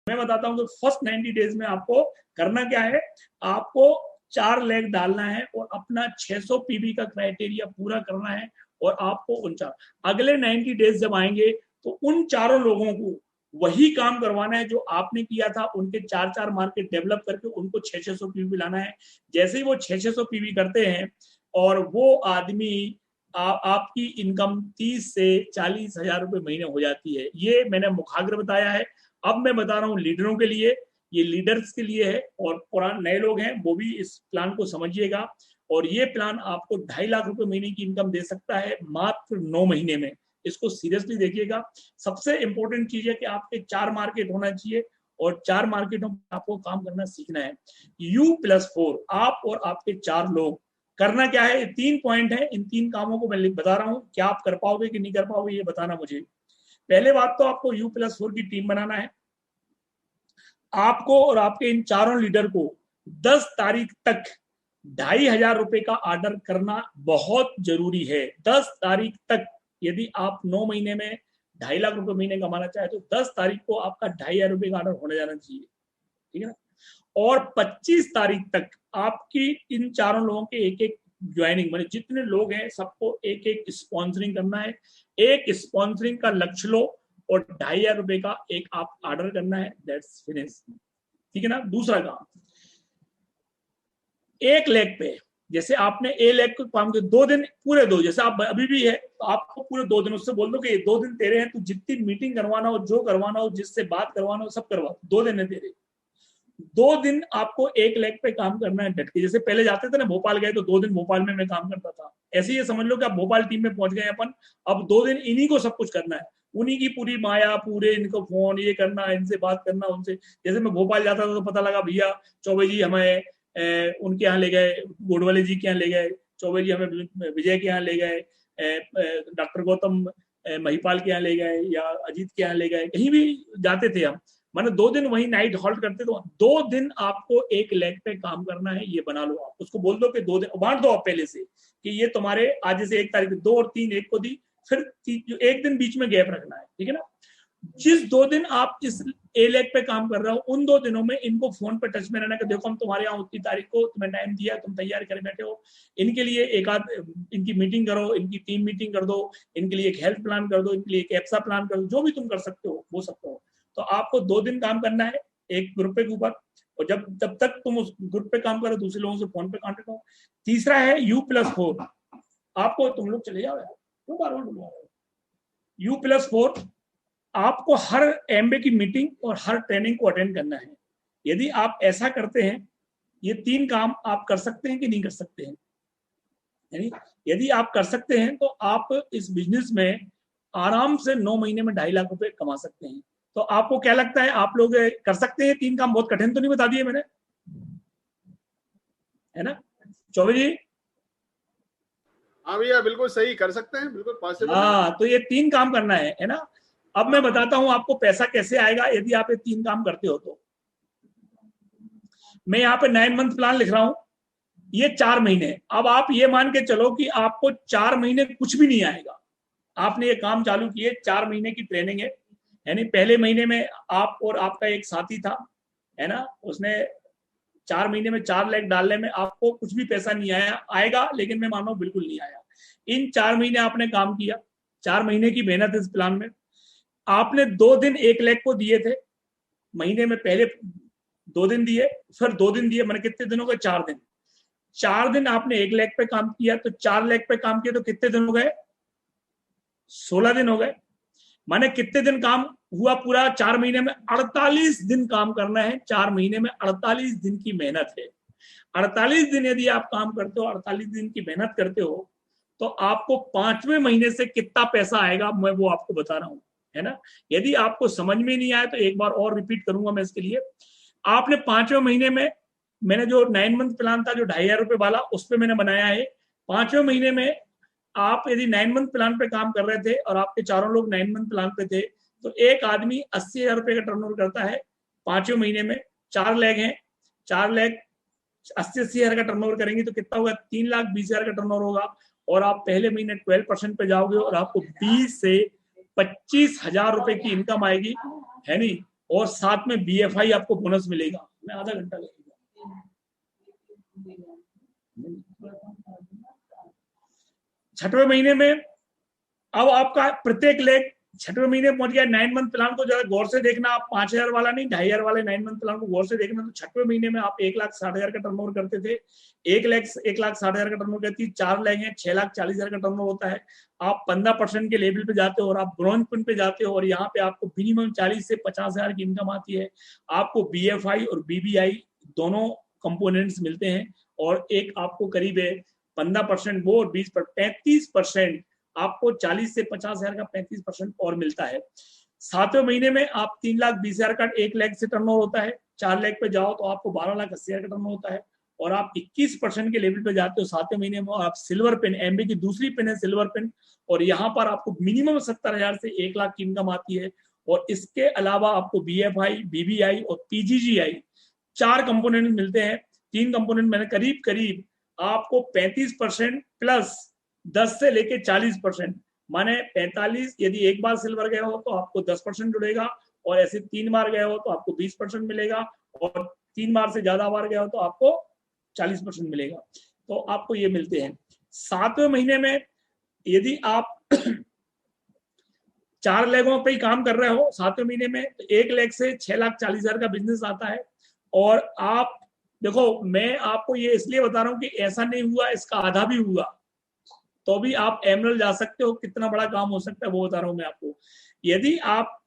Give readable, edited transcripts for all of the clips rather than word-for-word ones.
मैं बताता हूँ कि फर्स्ट 90 डेज में आपको करना क्या है, आपको 4 लाख डालना है और अपना 600 पीबी का क्राइटेरिया पूरा करना है और आपको उन चार अगले 90 डेज जब आएंगे तो उन चारों लोगों को वही काम करवाना है जो आपने किया था, उनके 4 मार्केट डेवलप करके उनको 600 पीबी लाना है। जैसे ही वो 600 पीबी करते हैं और वो आदमी आपकी इनकम 30 से 40 हजार रुपए महीने हो जाती है। ये मैंने मुखाग्र बताया है। अब मैं बता रहा हूँ लीडरों के लिए, ये लीडर्स के लिए है और पुराने नए लोग हैं वो भी इस प्लान को समझिएगा। और ये प्लान आपको 2.5 लाख रुपए महीने की इनकम दे सकता है मात्र 9 महीने में। इसको सीरियसली देखिएगा। सबसे इंपॉर्टेंट चीज है कि आपके 4 मार्केट होना चाहिए और 4 मार्केटों में आपको काम करना सीखना है। U+4 आप और आपके 4 लोग करना क्या है, 3 पॉइंट है। इन 3 कामों को मैं बता रहा हूं, क्या आप कर पाओगे कि नहीं कर पाओगे ये बताना मुझे। पहले बात तो आपको U+4 की टीम बनाना है। आपको और आपके इन चारों लीडर को 10 तारीख तक 2,500 रुपए का ऑर्डर करना बहुत जरूरी है। 10 तारीख तक यदि आप 9 महीने में 2.5 लाख रुपए महीने कमाना चाहे तो 10 तारीख को आपका 2,500 रुपए का ऑर्डर होने जाना चाहिए, ठीक है ना। और 25 तारीख तक आपकी इन चारों लोगों के एक एक ज्वाइनिंग, मतलब जितने लोग हैं सबको एक एक स्पॉन्सरिंग करना है। एक स्पॉन्सरिंग का लक्ष्य लो और 2,500 रुपए का एक आप ऑर्डर करना है। दैट्स फिनिश, ठीक है ना। दूसरा काम, 1 लाख पे जैसे आपने 1 लाख को काम किया 2 दिन पूरे दो, जैसे आप अभी भी है तो आपको पूरे 2 दिन, उससे बोल दो कि ये 2 दिन तेरे हैं, तो जितनी मीटिंग करवाना हो, जो करवाना हो, जिससे बात करवाना हो सब करवा, 2 दिन है तेरे। 2 दिन आपको 1 लाख पे काम करना है डट के। जैसे पहले जाते थे ना, भोपाल गए तो 2 दिन भोपाल में मैं काम करता था, ऐसे ही समझ लो कि आप भोपाल टीम में पहुंच गए अपन। अब 2 दिन इन्हीं को सब कुछ करना है, उन्हीं की पूरी माया, पूरे इनको फोन ये करना, इनसे बात करना, उनसे। जैसे मैं भोपाल जाता था तो पता लगा भैया चौबे जी हमें उनके यहाँ ले गए, गोडवाले जी के यहाँ ले गए, चौबे जी हमें विजय के यहाँ ले गए, डॉक्टर गौतम महिपाल के यहाँ ले गए या अजीत के यहाँ ले गए, कहीं भी जाते थे हम, माने 2 दिन वही नाइट हॉल्ट करते। तो 2 दिन आपको 1 लाख पे काम करना है, ये बना लो। आप उसको बोल दो कि 2 दिन बांट दो आप पहले से कि ये तुम्हारे आज से 1 तारीख 2 और 3 1 को दी, फिर 1 दिन बीच में गैप रखना है, ठीक है ना। जिस 2 दिन आप इस 1 लाख पे काम कर रहे हो उन 2 दिनों में इनको फोन पे टच में रहना कि देखो हम तुम्हारे यहाँ उतनी तारीख को तुम्हें टाइम दिया, तुम तैयार करे बैठे हो, इनके लिए एक आध इनकी मीटिंग करो, इनकी टीम मीटिंग कर दो, इनके लिए एक हेल्थ प्लान कर दो, इनके लिए एक एप्सा प्लान कर दो, जो भी तुम कर सकते हो वो सब करो। तो आपको 2 दिन काम करना है एक ग्रुप के ऊपर, और जब तक तुम उस ग्रुप पे काम करो दूसरे लोगों से फोन पे कांटेक्ट करो। तीसरा है U+4। आपको, तुम लोग चले जाओ यार, क्यों बार बार बुला रहे हो। U+4 आपको हर एमबे की मीटिंग और हर ट्रेनिंग को अटेंड करना है। यदि आप ऐसा करते हैं, ये 3 काम आप कर सकते हैं कि नहीं कर सकते हैं, यानी यदि आप कर सकते हैं तो आप इस बिजनेस में आराम से 9 महीने में 2.5 लाख रुपए कमा सकते हैं। तो आपको क्या लगता है, आप लोग कर सकते हैं 3 काम? बहुत कठिन तो नहीं बता दिए मैंने, है ना चौबे जी? हाँ भैया बिल्कुल सही, कर सकते हैं, बिल्कुल पॉसिबल है। हाँ, तो ये 3 काम करना है ना। अब मैं बताता हूं आपको पैसा कैसे आएगा यदि आप ये 3 काम करते हो। तो मैं यहाँ पे 9 मंथ प्लान लिख रहा हूं, ये 4 महीने। अब आप ये मान के चलो कि आपको 4 महीने कुछ भी नहीं आएगा। आपने ये काम चालू किए, 4 महीने की ट्रेनिंग है, यानी पहले महीने में आप और आपका एक साथी था, है ना, उसने 4 महीने में 4 लाख डालने में आपको कुछ भी पैसा नहीं आएगा, लेकिन मैं मानो बिल्कुल नहीं आया। इन 4 महीने आपने काम किया, 4 महीने की मेहनत इस प्लान में। आपने 2 दिन 1 लाख को दिए थे महीने में, पहले 2 दिन दिए, फिर 2 दिन दिए, मैंने कितने दिन हो गए? 4 दिन। 4 दिन आपने 1 लाख पे काम किया, तो 4 लाख पे काम किया तो कितने दिन हो गए? 16 दिन हो गए। माने कितने दिन काम हुआ पूरा? 4 महीने में 48 दिन काम करना है। 4 महीने में 48 दिन की मेहनत है। 48 दिन यदि आप काम करते हो, 48 दिन की मेहनत करते हो, तो आपको 5वें महीने से कितना पैसा आएगा मैं वो आपको बता रहा हूं, है ना। यदि आपको समझ में नहीं आया तो एक बार और रिपीट करूंगा मैं इसके लिए। आपने 5वें महीने में, मैंने जो 9 मंथ प्लान था जो 2,500 रुपए वाला, उस पर मैंने बनाया है। 5वें महीने में आप यदि 9 मंथ प्लान पे काम कर रहे थे और आपके चारों लोग 9 मंथ प्लान पे थे, तो एक आदमी 80,000 रुपए का टर्नओवर करता है 5वें महीने में। 4 लाख है, 4 लाख 80,000 का टर्नओवर करेंगे तो कितना होगा? 3,20,000 का टर्नओवर होगा। और आप पहले महीने 12% पे जाओगे और आपको 20 से 25,000 रुपए की इनकम आएगी, है नहीं। और साथ में BFI आपको बोनस मिलेगा। मैं आधा घंटा लगेगा। 6वें महीने में अब आपका प्रत्येक लेग 6वें महीने पहुंच गया। 9 मंथ प्लान को जरा गौर से देखना, आप 5,000 वाला नहीं, 2,500 वाले 9 मंथ प्लान को गौर से देखना। तो 6वें महीने में आप 1,60,000 का टर्नओवर करते थे, 1,60,000 का टर्नओवर करती, 4 लेग हैं, 6,40,000 का टर्नओवर होता है। आप 15% के लेवल पे जाते हो और आप ब्रॉन्ज पिन पे जाते हो और यहाँ पे आपको मिनिमम 40 से 50,000 की इनकम आती है। आपको BFI और BBI दोनों कंपोनेंट्स मिलते हैं और एक आपको करीब 15% वो और 35% आपको 40 से 50,000 का 35% और मिलता है। 7वें महीने में आप 3,20,000 का 1 लेग से टर्नओवर होता है। 4 लेग पे जाओ तो आपको 12,80,000 का टर्नओवर होता है और आप 21% के लेवल पे जाते हो 7वें महीने में। आप सिल्वर पिन, MBA की दूसरी पिन है सिल्वर पिन, और यहाँ पर आपको मिनिमम 70,000 से 1 लाख की इनकम आती है। और इसके अलावा आपको BFI, BBI और PGGI 4 कंपोनेंट मिलते हैं। 3 कंपोनेंट मैंने करीब आपको 35% प्लस 10 से लेके 40%, माने 45, यदि एक बार सिल्वर गए हो तो आपको 10% जुड़ेगा और ऐसे 3 बार गए हो तो आपको 20% मिलेगा और 3 बार से ज्यादा बार गए हो तो आपको 40% मिलेगा। तो आपको ये मिलते हैं। 7वें महीने में यदि आप 4 लेगों पे ही काम कर रहे हो 7वें महीने में, तो 1 लेग से 6,40,000 का बिजनेस आता है। और आप देखो, मैं आपको ये इसलिए बता रहा हूँ कि ऐसा नहीं हुआ, इसका आधा भी हुआ तो भी आप एमरल्ड जा सकते हो। कितना बड़ा काम हो सकता है वो बता रहा हूं मैं आपको। यदि आप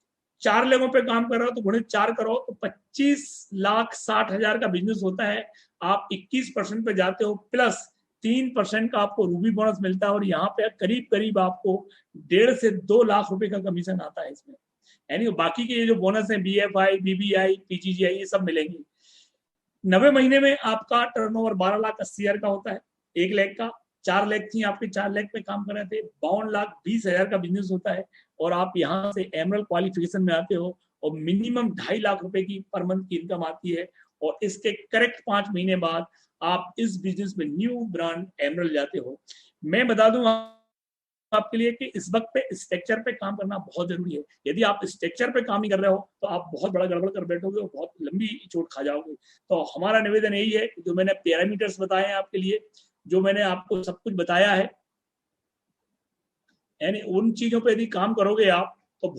4 लेगों पे काम कर रहे हो तो गुणित 4 करो तो 25,60,000 का बिजनेस होता है। आप 21% पे जाते हो प्लस 3% का आपको रूबी बोनस मिलता है और यहाँ पे करीब आपको 1.5 से 2 लाख रुपए का कमीशन आता है इसमें। यानी बाकी के ये जो बोनस है BFI, BBI, PGGI ये सब मिलेंगे। 90 महीने में आपका टर्नओवर 12,80,000 का होता है 1 लेग का। 4 लेग थी आपके, 4 लेग पे काम कर रहे थे, 52,20,000 का बिजनेस होता है और आप यहाँ से एमरल्ड क्वालिफिकेशन में आते हो और मिनिमम 2.5 लाख रुपए की पर मंथ की इनकम आती है। और इसके करेक्ट 5 महीने बाद आप इस बिजनेस में न्यू ब्रांड एमरल्ड जाते हो। मैं बता दूं आपके लिए कि इस वक्त पे स्ट्रक्चर पे काम करना बहुत जरूरी है। यदि आप स्ट्रक्चर पे काम नहीं कर रहे हो तो आप बहुत बड़ा गड़बड़ कर बैठोगे और बहुत लंबी चोट खा जाओगे। तो हमारा निवेदन यही है कि जो मैंने पैरामीटर्स बताए हैं आपके लिए, जो मैंने आपको सब कुछ बताया है, यानी उन चीजों पे यदि काम करोगे आप तो